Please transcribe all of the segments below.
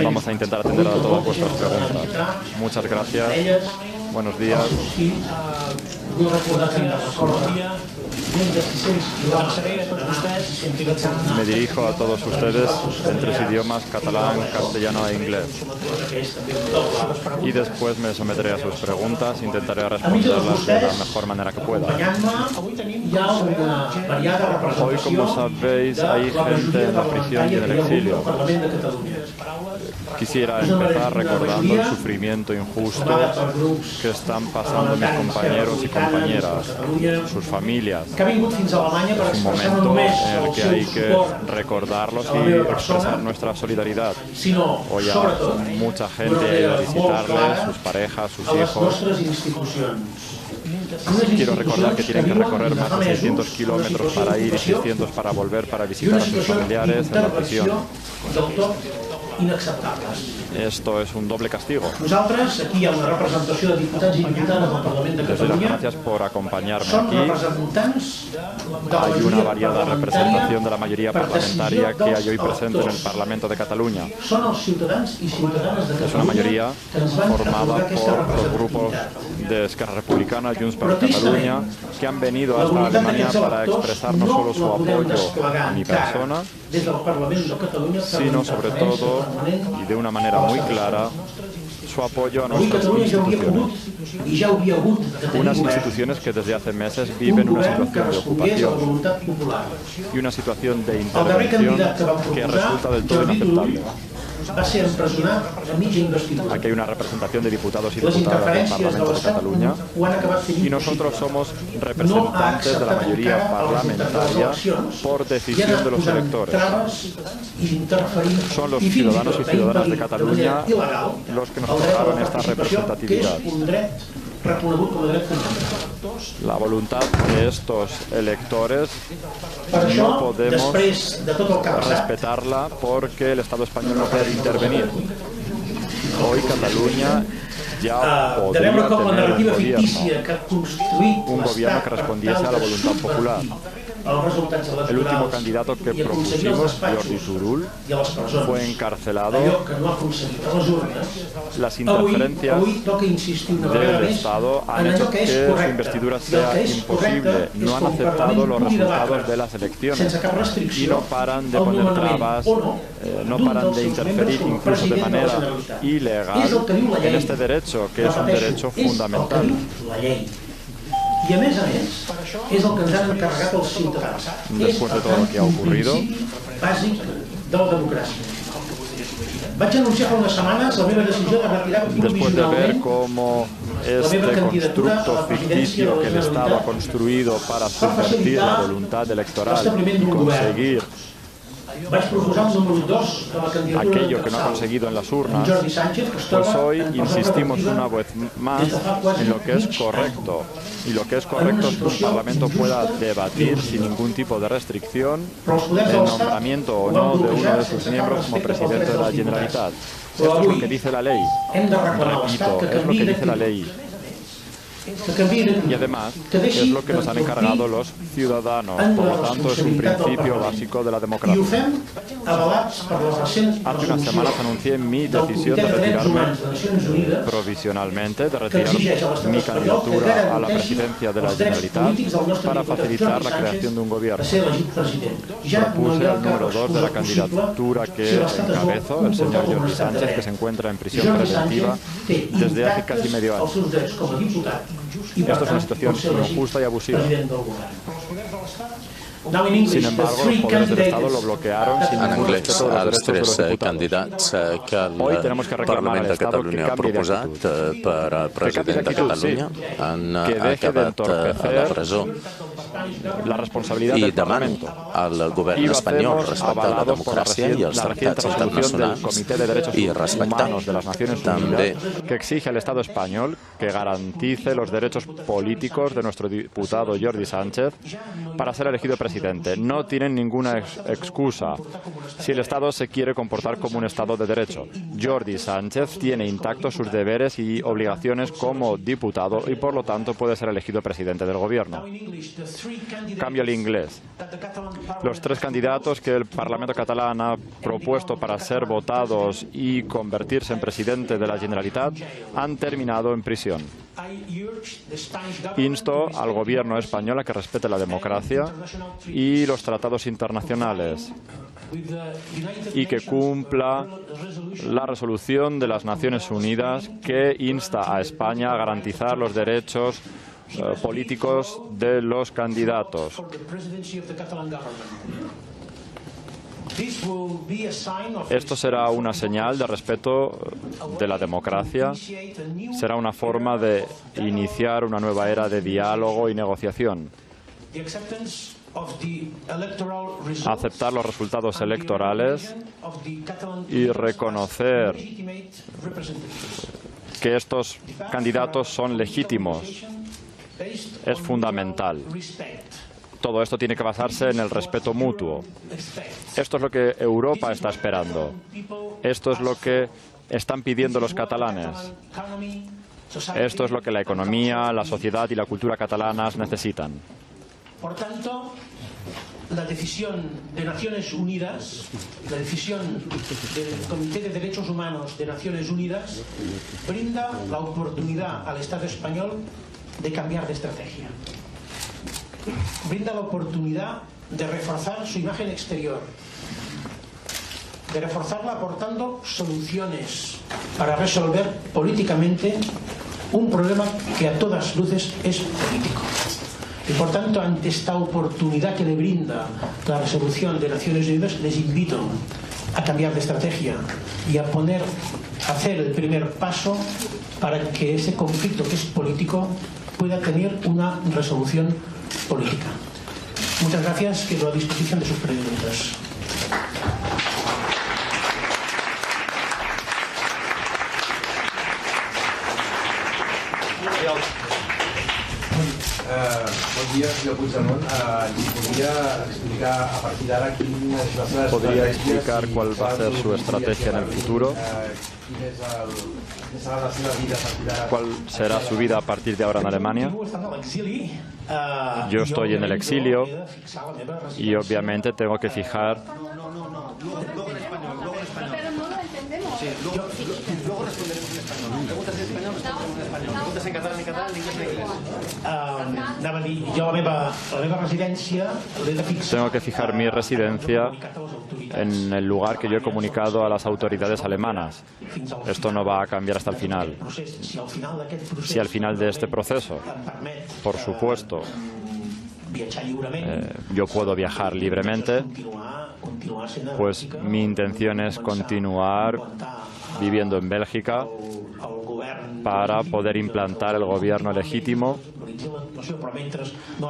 Vamos a intentar atender a todas vuestras preguntas. Muchas gracias. Buenos días. Me dirijo a todos ustedes en 3 idiomas, catalán, castellano e inglés. Y después me someteré a sus preguntas, intentaré responderlas de la mejor manera que pueda. Hoy, como sabéis, hay gente en la prisión y en el exilio. Quisiera empezar recordando el sufrimiento injusto que están pasando mis compañeros y compañeras, sus familias. Es un momento en el que hay que recordarlos y expresar nuestra solidaridad. Hoy mucha gente ha ido a visitarles, sus parejas, sus hijos. Quiero recordar que tienen que recorrer más de 600 kilómetros para ir y 600 para volver para visitar a sus familiares en la prisión. Esto es un doble castigo. Les doy las gracias por acompañarme aquí. Hay una variada representación de la mayoría parlamentaria que hay hoy presente en el Parlamento de Cataluña. Es una mayoría formada por los grupos de Esquerra Republicana, Junts per Catalunya, que han venido hasta Alemania para expresar no solo su apoyo a mi persona, sino sobre todo, y de una manera muy clara, su apoyo a nuestras instituciones. Unas instituciones que desde hace meses viven una situación de ocupación y una situación de intervención que resulta del todo inaceptable. Aquí hay una representación de diputados y diputadas del Parlamento de Cataluña y nosotros somos representantes de la mayoría parlamentaria por decisión de los electores. Son los ciudadanos y ciudadanas de Cataluña los que nos otorgaron esta representatividad. La voluntad de estos electores no podemos respetarla porque el Estado español no puede intervenir. Hoy Cataluña ya podría tener un gobierno que respondiese a la voluntad popular. El último candidato que propusimos, Jordi Turull, fue encarcelado. Las interferencias del Estado han hecho que su investidura sea imposible. No han aceptado los resultados de las elecciones y no paran de poner trabas, no paran de interferir incluso de manera ilegal en este derecho, que es un derecho fundamental. Después de todo lo que ha ocurrido, después de ver cómo este constructo ficticio que el Estado ha construido para subvertir la voluntad electoral y conseguir aquello que no ha conseguido en las urnas, pues hoy insistimos una vez más en lo que es correcto. Y lo que es correcto es que un Parlamento pueda debatir sin ningún tipo de restricción el nombramiento o no de uno de sus miembros como presidente de la Generalitat. Esto es lo que dice la ley. Repito, es lo que dice la ley. Y además es lo que nos han encargado los ciudadanos. Por lo tanto, es un principio básico de la democracia. Hace unas semanas anuncié mi decisión de retirarme provisionalmente, de retirar mi candidatura a la presidencia de la Generalitat para facilitar la creación de un gobierno. Propuse al número 2 de la candidatura que encabezo, el señor Jordi Sánchez, que se encuentra en prisión preventiva desde hace casi medio año. Esto es una situación injusta y abusiva. Sin embargo, los poderes del Estado lo bloquearon sin ningún respeto de los derechos de los diputados. Hoy tenemos que reclamar al Estado que cambie de actitud. Que deje de entorpecer la responsabilidad del Parlamento. Y lo hacemos avalados por la reciente resolución del Comité de Derechos Humanos de las Naciones Unidas, que exige al Estado español que garantice los derechos políticos de nuestro diputado Jordi Sánchez para ser elegido presidente. No tienen ninguna excusa si el Estado se quiere comportar como un Estado de derecho. Jordi Sánchez tiene intactos sus deberes y obligaciones como diputado y por lo tanto puede ser elegido presidente del gobierno. Cambio al inglés. Los 3 candidatos que el Parlamento catalán ha propuesto para ser votados y convertirse en presidente de la Generalitat han terminado en prisión. Insto al gobierno español a que respete la democracia y los tratados internacionales y que cumpla la resolución de las Naciones Unidas que insta a España a garantizar los derechos políticos de los candidatos. Esto será una señal de respeto de la democracia, será una forma de iniciar una nueva era de diálogo y negociación. Aceptar los resultados electorales y reconocer que estos candidatos son legítimos es fundamental. Todo esto tiene que basarse en el respeto mutuo. Esto es lo que Europa está esperando. Esto es lo que están pidiendo los catalanes. Esto es lo que la economía, la sociedad y la cultura catalanas necesitan. Por tanto, la decisión de Naciones Unidas, la decisión del Comité de Derechos Humanos de Naciones Unidas, brinda la oportunidad al Estado español de cambiar de estrategia. Brinda la oportunidad de reforzar su imagen exterior, de reforzarla aportando soluciones para resolver políticamente un problema que a todas luces es político. Y por tanto, ante esta oportunidad que le brinda la resolución de Naciones Unidas, les invito a cambiar de estrategia y a hacer el primer paso para que ese conflicto que es político pueda tener una resolución política. Muchas gracias, quedo a disposición de sus preguntas. Bon dia, senyor Puigdemont. ¿Podría explicar a partir de ahora ¿Podría explicar cuál va a ser su estrategia en el futuro? ¿Cuál será su vida a partir de ahora en Alemania? Yo estoy en el exilio y obviamente tengo que fijar... Sí, luego responderemos en español. Preguntas en español, preguntes en catalán, en inglés, en inglés. Anava a dir, jo la meva residència l'he de fixar... Tengo que fijar mi residencia en el lugar que yo he comunicado a las autoridades alemanas. Esto no va a cambiar hasta el final. Si al final de este proceso, por supuesto, yo puedo viajar libremente, pues mi intención es continuar viviendo en Bélgica para poder implantar el gobierno legítimo,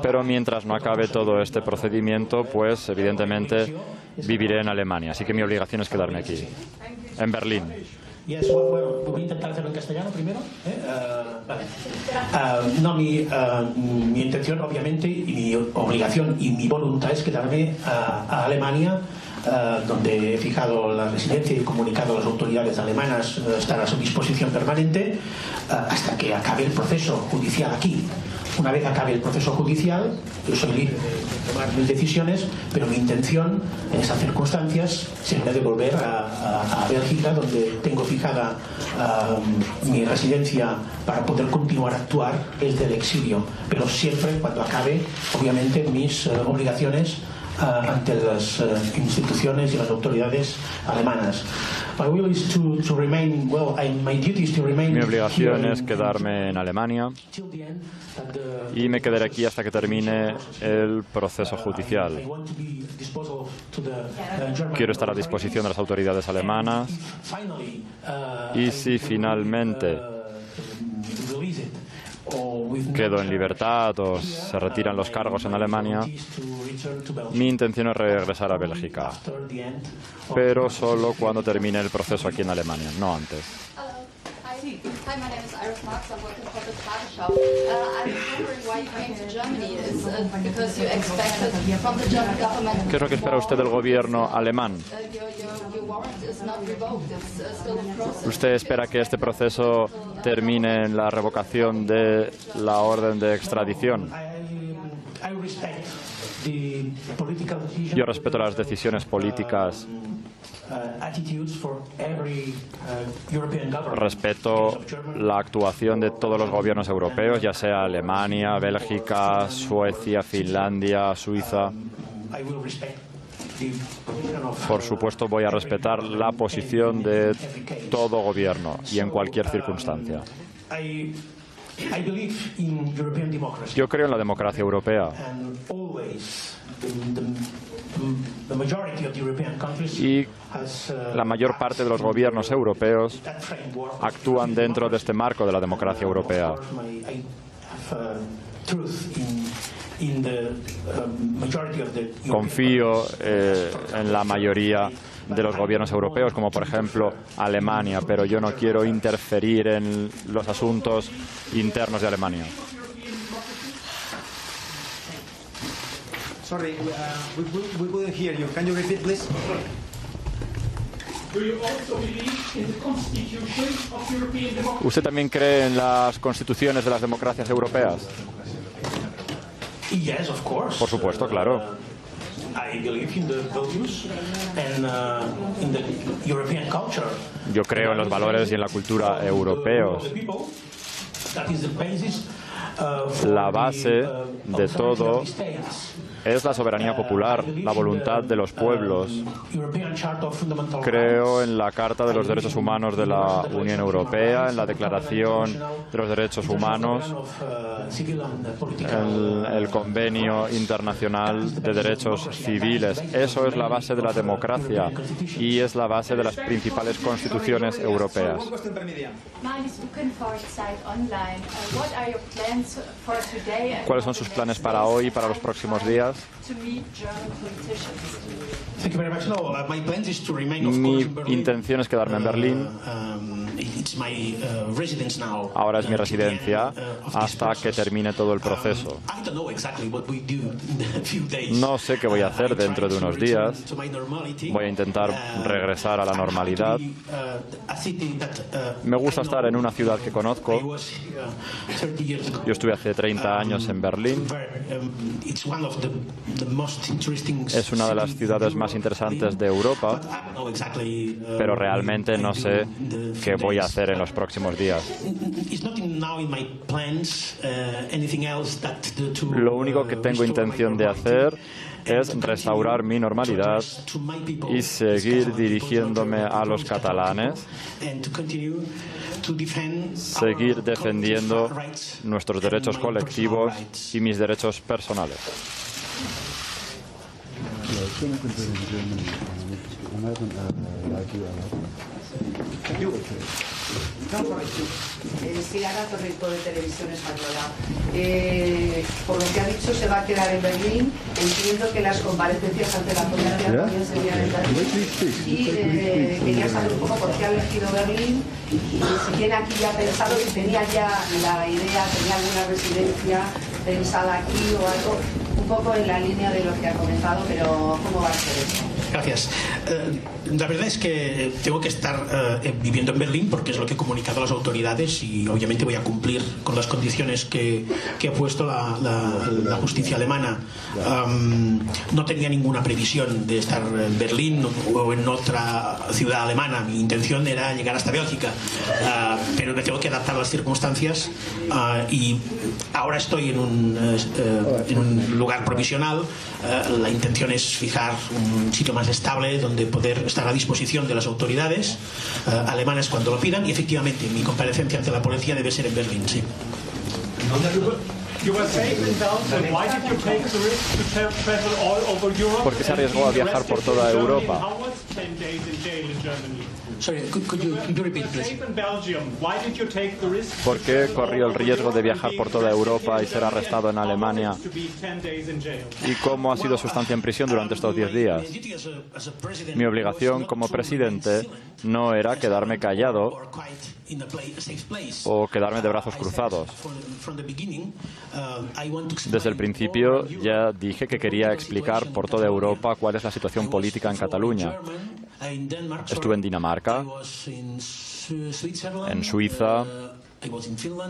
pero mientras no acabe todo este procedimiento, pues evidentemente viviré en Alemania. Así que mi obligación es quedarme aquí, en Berlín. Yes, bueno, voy a intentar hacerlo en castellano primero. Vale. No, mi intención, obviamente, y mi obligación y mi voluntad es quedarme a Alemania, donde he fijado la residencia y he comunicado a las autoridades alemanas estar a su disposición permanente hasta que acabe el proceso judicial aquí. Una vez acabe el proceso judicial, yo soy libre de tomar mis decisiones, pero mi intención en esas circunstancias sería de volver a Bélgica, donde tengo fijada mi residencia para poder continuar a actuar desde el exilio, pero siempre cuando acabe, obviamente, mis obligaciones ante las instituciones y las autoridades alemanas. My will is to remain, well, my duty is to remain. Mi obligación es quedarme en Alemania y me quedaré aquí hasta que termine el proceso judicial. Quiero estar a disposición de las autoridades alemanas y si finalmente quedo en libertad o se retiran los cargos en Alemania, mi intención es regresar a Bélgica, pero solo cuando termine el proceso aquí en Alemania, no antes. Hi, my name is Iris Marx. I'm working for the Tagesschau. I was wondering why you came to Germany. Is because you expected from the German government. ¿Qué es lo que espera usted del gobierno alemán? Your warrant is not revoked. It's still in process. ¿Usted espera que este proceso termine en la revocación de la orden de extradición? Yo respeto las decisiones políticas. Respeto la actuación de todos los gobiernos europeos, ya sea Alemania, Bélgica, Suecia, Finlandia, Suiza. Por supuesto, voy a respetar la posición de todo gobierno y en cualquier circunstancia. Yo creo en la democracia europea. Y la mayor parte de los gobiernos europeos actúan dentro de este marco de la democracia europea. Confío en la mayoría de los gobiernos europeos, como por ejemplo Alemania, pero yo no quiero interferir en los asuntos internos de Alemania. Sorry, we couldn't hear you. Can you repeat, please? ¿Usted también cree en las constituciones de las democracias europeas? Por supuesto, claro. Yo creo en los valores y en la cultura europeos. La base de todo es la soberanía popular, la voluntad de los pueblos. Creo en la Carta de los Derechos Humanos de la Unión Europea, en la Declaración de los Derechos Humanos, en el Convenio Internacional de Derechos Civiles. Eso es la base de la democracia y es la base de las principales constituciones europeas. ¿Cuáles son sus planes para hoy y para los próximos días? Mi intención es quedarme en Berlín. Ahora es mi residencia hasta que termine todo el proceso. No sé qué voy a hacer dentro de unos días. Voy a intentar regresar a la normalidad. Me gusta estar en una ciudad que conozco. Yo estuve hace 30 años en Berlín. Es una de las ciudades más interesantes de Europa, pero realmente no sé qué voy a hacer en los próximos días. Lo único que tengo intención de hacer es restaurar mi normalidad y seguir dirigiéndome a los catalanes, seguir defendiendo nuestros derechos colectivos y mis derechos personales. Ana Torrico, de Televisión Española. Por lo que ha dicho, se va a quedar en Berlín. Entiendo que las comparecencias ante la policía también serían en Berlín. Y quería saber un poco por qué ha elegido Berlín. Y si tiene aquí ya pensado, si tenía ya la idea, tenía alguna residencia pensada aquí o algo, un poco en la línea de lo que ha comentado, pero ¿cómo va a ser eso? Gracias. La verdad es que tengo que estar viviendo en Berlín porque es lo que he comunicado a las autoridades y obviamente voy a cumplir con las condiciones que ha puesto la justicia alemana. No tenía ninguna previsión de estar en Berlín o en otra ciudad alemana. Mi intención era llegar hasta Bélgica, pero me tengo que adaptar a las circunstancias y ahora estoy en un lugar provisional. La intención es fijar un sitio más estable donde poder estar a disposición de las autoridades alemanas cuando lo pidan y efectivamente mi comparecencia ante la policía debe ser en Berlín, sí. ¿Por qué se arriesgó a viajar por toda Europa? ¿Por qué corrió el riesgo de viajar por toda Europa y ser arrestado en Alemania? ¿Y cómo ha sido su estancia en prisión durante estos 10 días? Mi obligación como presidente no era quedarme callado o quedarme de brazos cruzados. Desde el principio ya dije que quería explicar por toda Europa cuál es la situación política en Cataluña. Estuve en Dinamarca, en Suiza,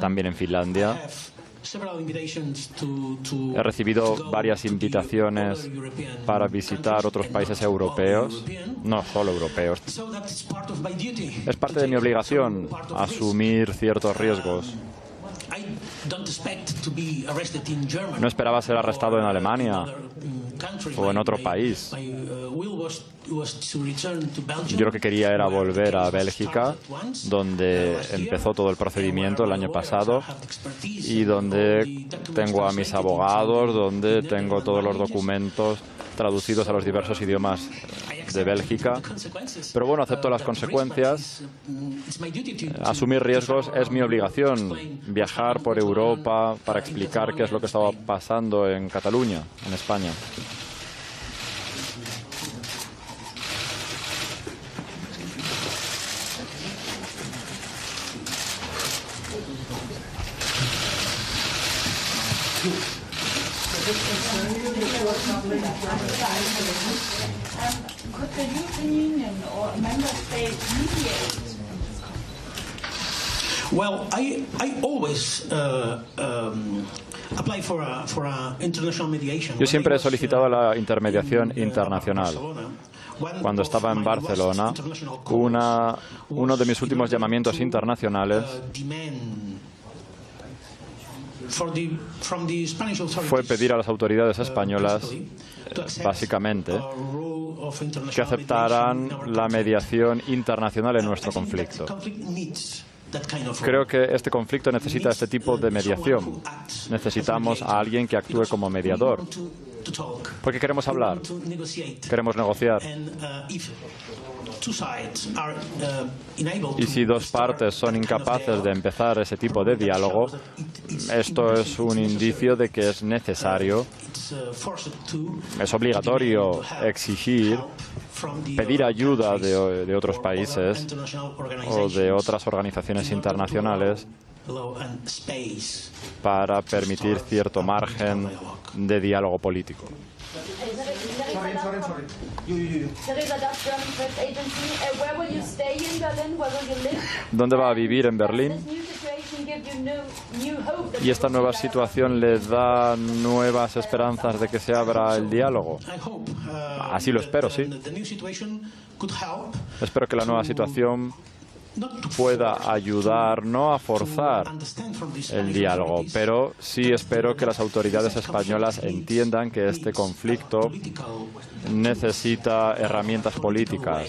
también en Finlandia. He recibido varias invitaciones para visitar otros países europeos, no solo europeos. Es parte de mi obligación asumir ciertos riesgos. No esperaba ser arrestado en Alemania o en otro país. Yo lo que quería era volver a Bélgica, donde empezó todo el procedimiento el año pasado y donde tengo a mis abogados, donde tengo todos los documentos traducidos a los diversos idiomas de Bélgica. Pero bueno, acepto las consecuencias. Asumir riesgos es mi obligación. Viajar por Europa para explicar qué es lo que estaba pasando en Cataluña, en España. Could the European Union or a member state mediate? Well, I always apply for a international mediation. Yo siempre he solicitado la intermediación internacional. Cuando estaba en Barcelona, uno de mis últimos llamamientos internacionales fue pedir a las autoridades españolas, básicamente, que aceptaran la mediación internacional en nuestro conflicto. Creo que este conflicto necesita este tipo de mediación. Necesitamos a alguien que actúe como mediador. Porque queremos hablar, queremos negociar. Y si dos partes son incapaces de empezar ese tipo de diálogo, esto es un indicio de que es necesario, es obligatorio exigir, pedir ayuda de otros países o de otras organizaciones internacionales para permitir cierto margen de diálogo político. ¿Dónde va a vivir en Berlín? ¿Y esta nueva situación le da nuevas esperanzas de que se abra el diálogo? Así lo espero, sí. Espero que la nueva situación pueda ayudar, no a forzar el diálogo, pero sí espero que las autoridades españolas entiendan que este conflicto necesita herramientas políticas,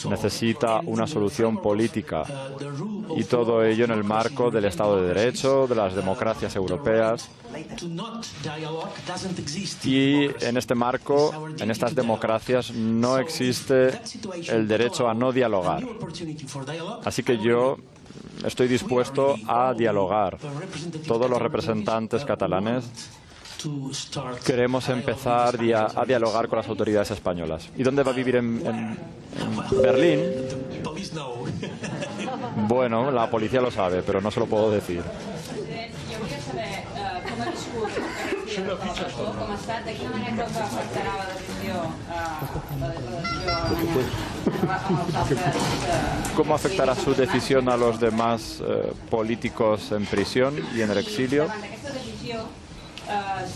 necesita una solución política, y todo ello en el marco del Estado de Derecho, de las democracias europeas. Y en este marco, en estas democracias, no existe el derecho a no dialogar. Así que yo estoy dispuesto a dialogar. Todos los representantes catalanes queremos empezar a dialogar con las autoridades españolas. ¿Y dónde va a vivir en Berlín? Bueno, la policía lo sabe, pero no se lo puedo decir. Jo volia saber com ha viscut aquest dia de la presó, com ha estat, de quina manera creu que afectarà la decisió als altres... ¿Cómo afectará su decisión a los demás políticos en prisión y en el exilio? Davant d'aquesta decisió,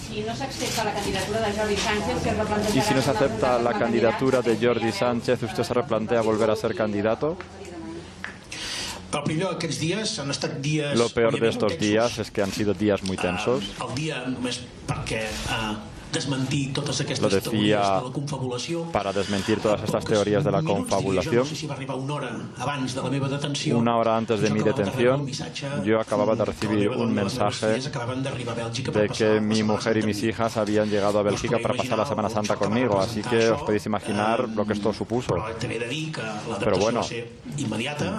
si no s'accepta la candidatura de Jordi Sánchez, se replantejarà... Y si no se acepta la candidatura de Jordi Sánchez, ¿usted se replantea volver a ser candidato? Lo peor de estos días es que han sido días muy tensos. Lo decía para desmentir todas estas teorías de la confabulación. Una hora antes de mi detención, yo acababa de recibir un mensaje de que mi mujer y mis hijas habían llegado a Bélgica para pasar la Semana Santa conmigo, así que os podéis imaginar lo que esto supuso. Pero bueno,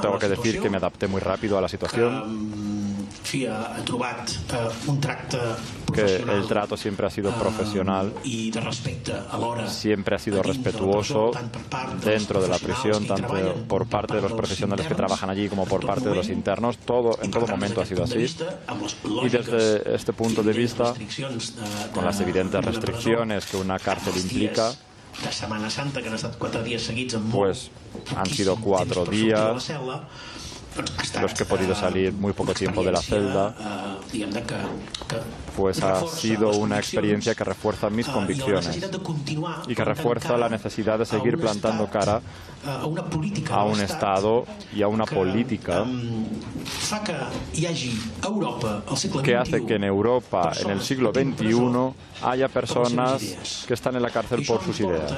tengo que decir que me adapté muy rápido a la situación, que el trato siempre ha sido profesional, siempre ha sido respetuoso dentro de la prisión, tanto por parte de los profesionales que trabajan allí como por parte de los internos. En todo momento ha sido así. Y desde este punto de vista, con las evidentes restricciones que una cárcel implica, pues han sido 4 días los que he podido salir muy poco tiempo de la celda. pues ha sido una experiencia que refuerza mis convicciones y que refuerza la necesidad de seguir plantando cara a un Estado y a una política que hace que en Europa, en el siglo XXI, haya personas que están en la cárcel por sus ideas.